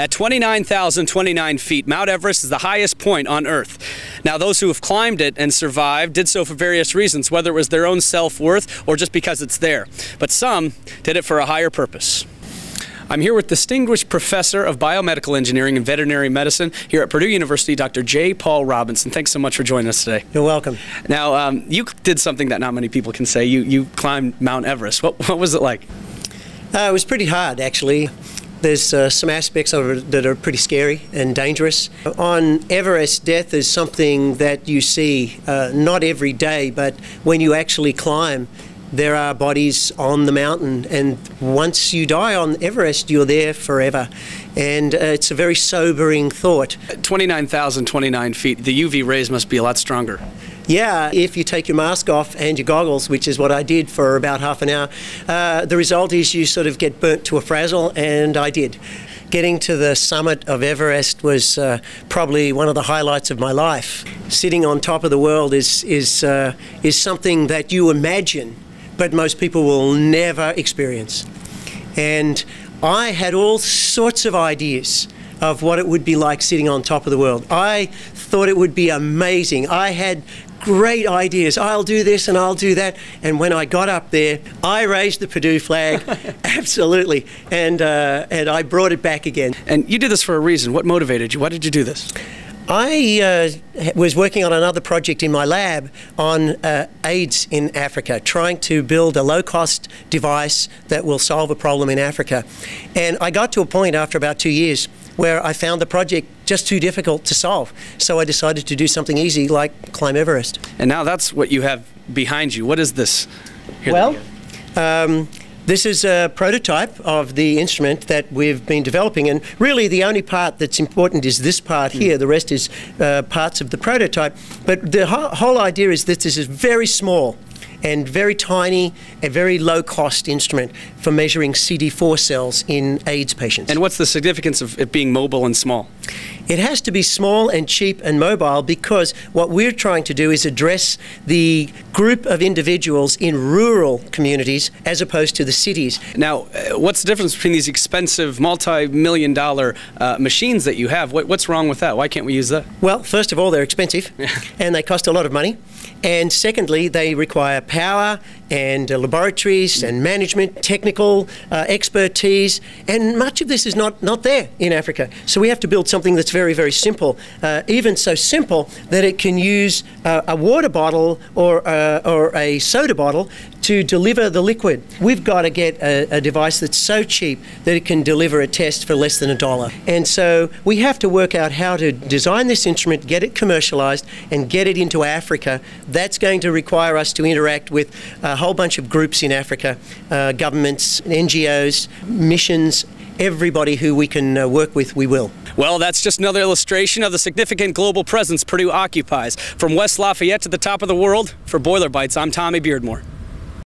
At 29,029 feet, Mount Everest is the highest point on Earth. Now, those who have climbed it and survived did so for various reasons, whether it was their own self-worth or just because it's there. But some did it for a higher purpose. I'm here with Distinguished Professor of Biomedical Engineering and Veterinary Medicine here at Purdue University, Dr. J. Paul Robinson. Thanks so much for joining us today. You're welcome. Now, you did something that not many people can say. You climbed Mount Everest. What was it like? It was pretty hard, actually. There's some aspects of it that are pretty scary and dangerous. On Everest, death is something that you see not every day, but when you actually climb, there are bodies on the mountain, and once you die on Everest, you're there forever. And it's a very sobering thought. 29,029 feet, the UV rays must be a lot stronger. Yeah, if you take your mask off and your goggles, which is what I did for about half an hour, the result is you sort of get burnt to a frazzle, and I did. Getting to the summit of Everest was probably one of the highlights of my life. Sitting on top of the world is something that you imagine, but most people will never experience. And I had all sorts of ideas of what it would be like sitting on top of the world. I thought it would be amazing. I had great ideas. I'll do this and I'll do that. And when I got up there, I raised the Purdue flag, absolutely, and I brought it back again. And you did this for a reason. What motivated you? Why did you do this? I was working on another project in my lab on AIDS in Africa, trying to build a low-cost device that will solve a problem in Africa. And I got to a point after about 2 years where I found the project just too difficult to solve. So I decided to do something easy like climb Everest. And now that's what you have behind you. What is this? Well, this is a prototype of the instrument that we've been developing, and really the only part that's important is this part here. The rest is parts of the prototype. But the whole idea is that this is very small and very tiny, a very low-cost instrument for measuring CD4 cells in AIDS patients. And what's the significance of it being mobile and small? It has to be small and cheap and mobile because what we're trying to do is address the group of individuals in rural communities as opposed to the cities. Now, what's the difference between these expensive multi-million-dollar machines that you have? What's wrong with that? Why can't we use that? Well, first of all, they're expensive and they cost a lot of money. And secondly, they require power and laboratories and management, technical expertise, and much of this is not there in Africa. So we have to build something that's very, very simple, even so simple that it can use a water bottle or a soda bottle to deliver the liquid. We've got to get a device that's so cheap that it can deliver a test for less than $1. And so we have to work out how to design this instrument, get it commercialized, and get it into Africa. That's going to require us to interact with a whole bunch of groups in Africa, governments, NGOs, missions, everybody who we can work with, we will. Well, that's just another illustration of the significant global presence Purdue occupies. From West Lafayette to the top of the world, for Boiler Bytes, I'm Tommy Beardmore.